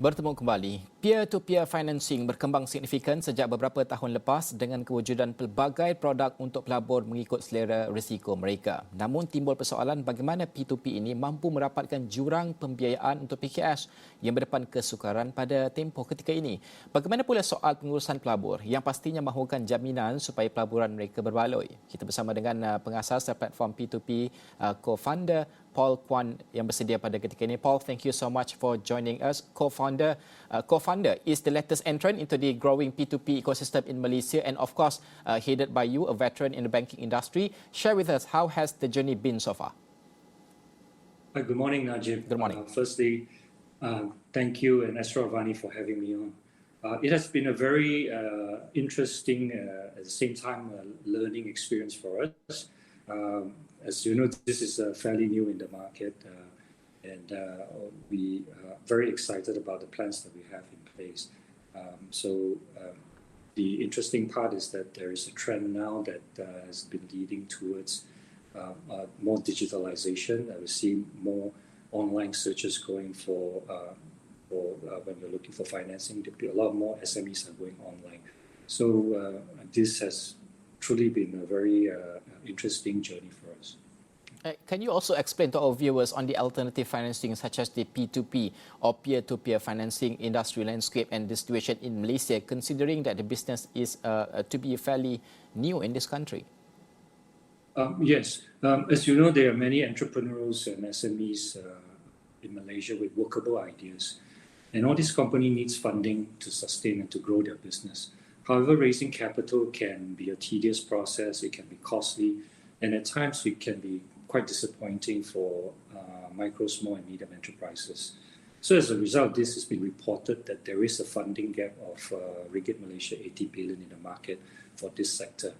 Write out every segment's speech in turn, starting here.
Bertemu kembali, peer-to-peer financing berkembang signifikan sejak beberapa tahun lepas dengan kewujudan pelbagai produk untuk pelabur mengikut selera risiko mereka. Namun timbul persoalan bagaimana P2P ini mampu merapatkan jurang pembiayaan untuk PKS yang berdepan kesukaran pada tempoh ketika ini. Bagaimana pula soal pengurusan pelabur yang pastinya mahukan jaminan supaya pelaburan mereka berbaloi. Kita bersama dengan pengasas platform P2P co-founder Paul Kwan yang bersedia pada ketika ini. Paul, thank you so much for joining us. Co-founder is the latest entrant into the growing P2P ecosystem in Malaysia and of course headed by you, a veteran in the banking industry. Share with us, how has the journey been so far? Good morning, Najib. Good morning. Firstly, thank you and Astro Avani for having me on. It has been a very interesting, at the same time, learning experience for us. As you know, this is fairly new in the market, and we are very excited about the plans that we have in place. The interesting part is that there is a trend now that has been leading towards more digitalization. We're seeing more online searches going for when you're looking for financing. A lot more SMEs are going online. So this has truly been a very interesting journey for us. Can you also explain to our viewers on the alternative financing such as the P2P or peer-to-peer financing industry landscape and the situation in Malaysia, considering that the business is to be fairly new in this country? Yes. As you know, there are many entrepreneurs and SMEs in Malaysia with workable ideas. And all these companies needs funding to sustain and to grow their business. However, raising capital can be a tedious process, it can be costly, and at times it can be quite disappointing for micro, small and medium enterprises. So as a result, this has been reported that there is a funding gap of Ringgit Malaysia 80 billion in the market for this sector.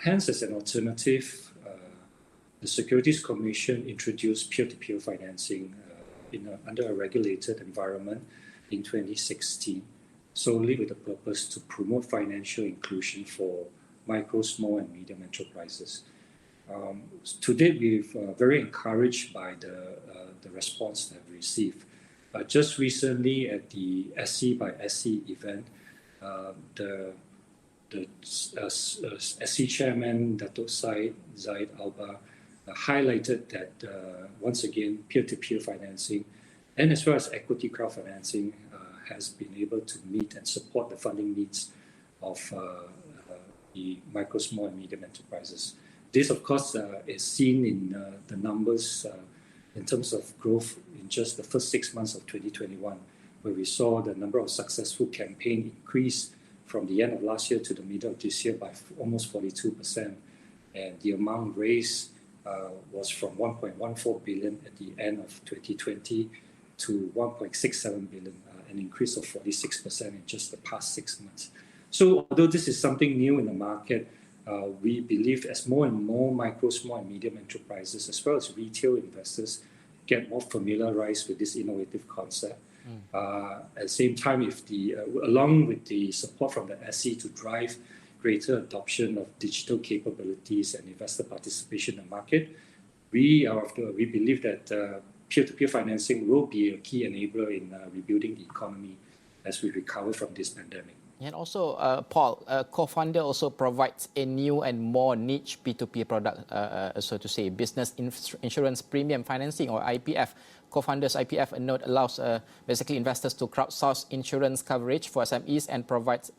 Hence, as an alternative, the Securities Commission introduced peer-to-peer financing under a regulated environment in 2016. Solely with the purpose to promote financial inclusion for micro, small and medium enterprises. To date, we've very encouraged by the response that we received. Just recently at the SC by SC event, the SC chairman, Datuk Zaid Alba, highlighted that once again, peer-to-peer financing and as well as equity crowdfinancing has been able to meet and support the funding needs of the micro, small and medium enterprises. This, of course, is seen in the numbers in terms of growth in just the first 6 months of 2021, where we saw the number of successful campaigns increase from the end of last year to the middle of this year by almost 42%. And the amount raised was from 1.14 billion at the end of 2020 to 1.67 billion, an increase of 46% in just the past 6 months. So although this is something new in the market, we believe as more and more micro, small and medium enterprises, as well as retail investors, get more familiarized with this innovative concept. At the same time, along with the support from the SC to drive greater adoption of digital capabilities and investor participation in the market, we believe that peer-to-peer financing will be a key enabler in rebuilding the economy as we recover from this pandemic. And also, Paul, co-founder also provides a new and more niche P2P product, so to say, business insurance premium financing or IPF. Co-founder's IPF note allows basically investors to crowdsource insurance coverage for SMEs and provides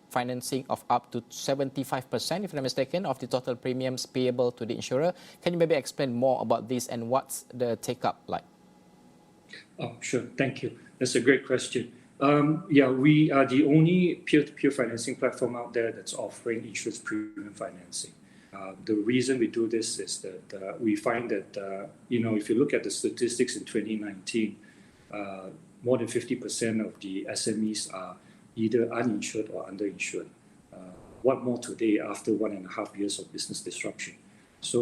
financing of up to 75%, if I'm not mistaken, of the total premiums payable to the insurer. Can you maybe explain more about this and what's the take-up like? Oh, sure. Thank you. That's a great question. We are the only peer-to-peer financing platform out there that's offering insurance premium financing. The reason we do this is that we find that, if you look at the statistics in 2019, more than 50% of the SMEs are either uninsured or underinsured. What more today after 1.5 years of business disruption? So,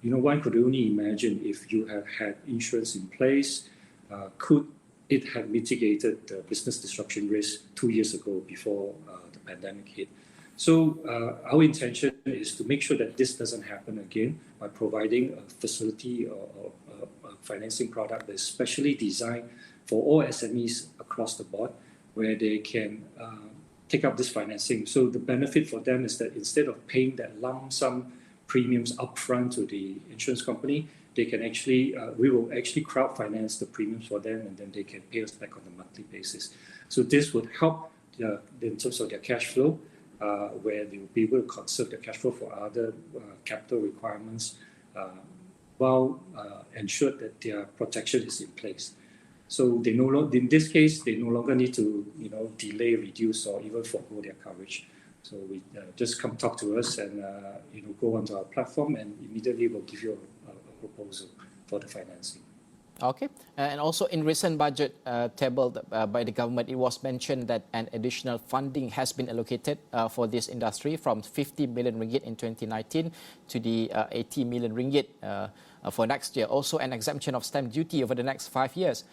one could only imagine if you have had insurance in place, could it have mitigated the business disruption risk 2 years ago before the pandemic hit. So our intention is to make sure that this doesn't happen again by providing a facility or a financing product that's specially designed for all SMEs across the board, where they can take up this financing. So the benefit for them is that instead of paying that lump sum premiums upfront to the insurance company, they can actually, we will actually crowd finance the premiums for them, and then they can pay us back on a monthly basis. So this would help in terms of their cash flow, where they will be able to conserve their cash flow for other capital requirements, while ensure that their protection is in place. So they no longer, in this case, they no longer need to, delay, reduce, or even forgo their coverage. So we just come talk to us and go onto our platform, and immediately we'll give you a proposal for the financing. Okay, and also in recent budget tabled by the government, it was mentioned that an additional funding has been allocated for this industry from 50 million ringgit in 2019 to the 80 million ringgit for next year. Also an exemption of stamp duty over the next 5 years.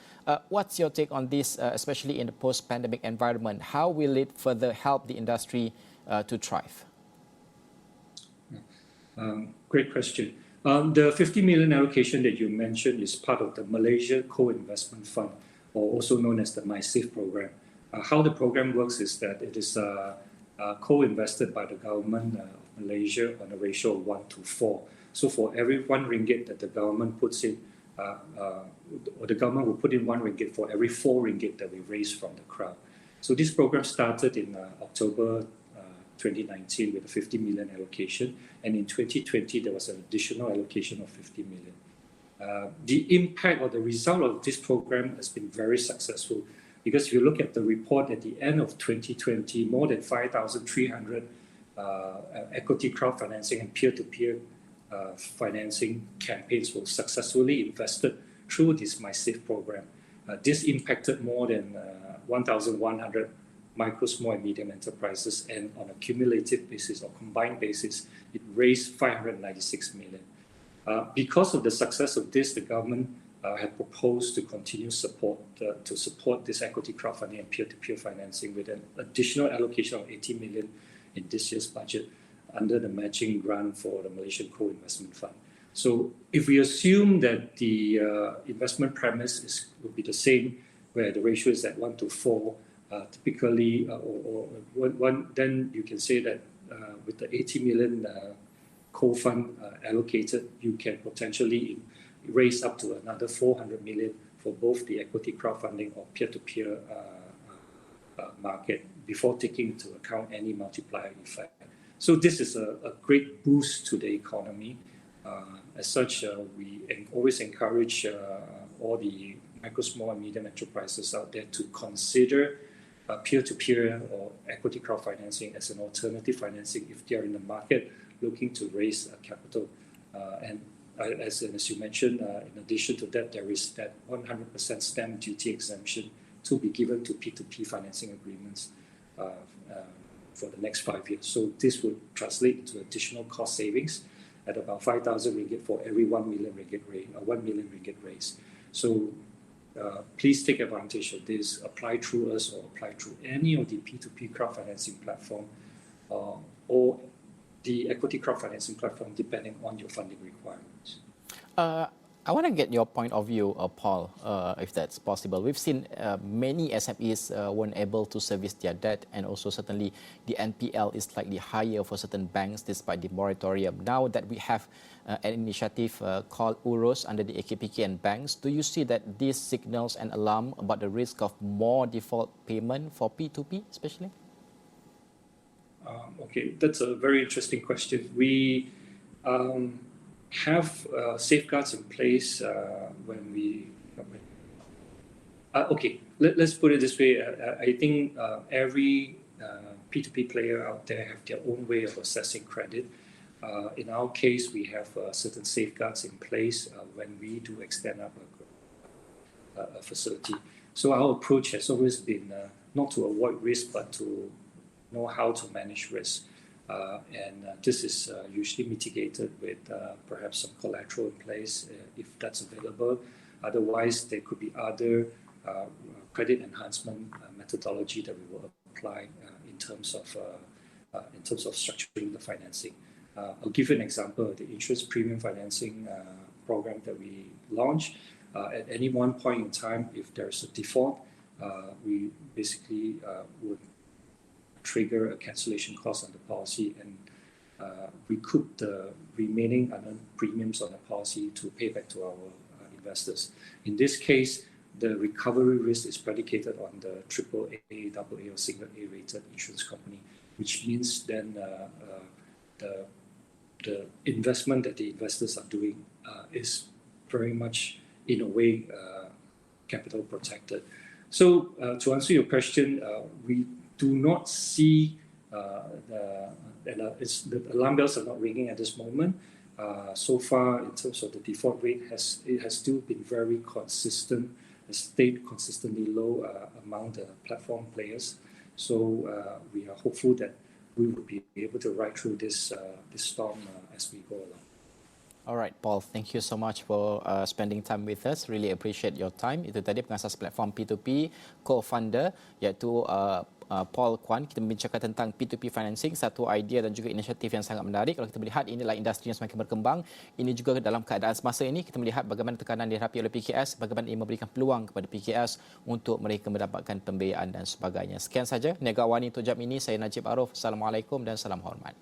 What's your take on this, especially in the post-pandemic environment? How will it further help the industry to thrive? Great question. The 50 million allocation that you mentioned is part of the Malaysia Co-Investment Fund, or also known as the MySafe program. How the program works is that it is co-invested by the government of Malaysia on a ratio of 1:4. So for every 1 ringgit that the government puts in, or the government will put in 1 ringgit for every 4 ringgit that we raise from the crowd. So this program started in October 2019 with a 50 million allocation, and in 2020 there was an additional allocation of 50 million. The impact or the result of this program has been very successful, because if you look at the report at the end of 2020, more than 5,300 equity crowdfinancing and peer-to-peer financing campaigns were successfully invested through this MySafe program. This impacted more than 1,100 micro, small and medium enterprises, and on a cumulative basis or combined basis, it raised 596 million. Because of the success of this, the government had proposed to continue to support this equity crowdfunding and peer-to-peer financing with an additional allocation of 80 million in this year's budget under the matching grant for the Malaysian Co-Investment Fund. So if we assume that the investment premise will be the same, where the ratio is at 1:4, typically, then you can say that with the 80 million co-fund allocated, you can potentially raise up to another 400 million for both the equity crowdfunding or peer-to-peer market, before taking into account any multiplier effect. So this is a great boost to the economy. As such, we always encourage all the micro, small and medium enterprises out there to consider peer-to-peer or equity crowdfinancing as an alternative financing if they are in the market looking to raise capital. And as you mentioned, in addition to that, there is that 100% stamp duty exemption to be given to P2P financing agreements for the next 5 years. So this would translate into additional cost savings at about 5,000 ringgit for every 1 million ringgit raise. So please take advantage of this, apply through us or apply through any of the P2P crowdfinancing platform or the equity crowdfinancing platform, depending on your funding requirements. I want to get your point of view, Paul, if that's possible. We've seen many SMEs weren't able to service their debt, and also certainly the NPL is slightly higher for certain banks despite the moratorium. Now that we have an initiative called URUS under the AKPK and banks, do you see that this signals an alarm about the risk of more default payment for P2P especially? Okay, that's a very interesting question. We have safeguards in place when we... okay, let's put it this way. I think every P2P player out there have their own way of assessing credit. In our case, we have certain safeguards in place when we do extend up a facility. So our approach has always been not to avoid risk, but to know how to manage risk. And this is usually mitigated with perhaps some collateral in place if that's available. Otherwise, there could be other credit enhancement methodology that we will apply in terms of structuring the financing. I'll give you an example. The insurance premium financing program that we launched, At any one point in time, if there's a default, we basically would trigger a cancellation clause on the policy and recoup the remaining unearned premiums on the policy to pay back to our investors. In this case, the recovery risk is predicated on the AAA, AA, or single A rated insurance company, which means then the investment that the investors are doing is very much, in a way, capital protected. So to answer your question, we do not see the alarm bells are not ringing at this moment. So far, in terms of the default rate, it has still been very consistent. It stayed consistently low among the platform players. So we are hopeful that we will be able to ride through this storm as we go along. All right, Paul, thank you so much for spending time with us. Really appreciate your time. Itu tadi pengasas platform P2P, co-founder, iaitu Paul Kwan. Kita membincangkan tentang P2P financing, satu idea dan juga inisiatif yang sangat menarik. Kalau kita melihat inilah industri yang semakin berkembang. Ini juga dalam keadaan semasa ini kita melihat bagaimana tekanan dihadapi oleh PKS, bagaimana ia memberikan peluang kepada PKS untuk mereka mendapatkan pembiayaan dan sebagainya. Sekian saja Niaga Awani untuk jam ini. Saya Najib Arif. Assalamualaikum dan salam hormat.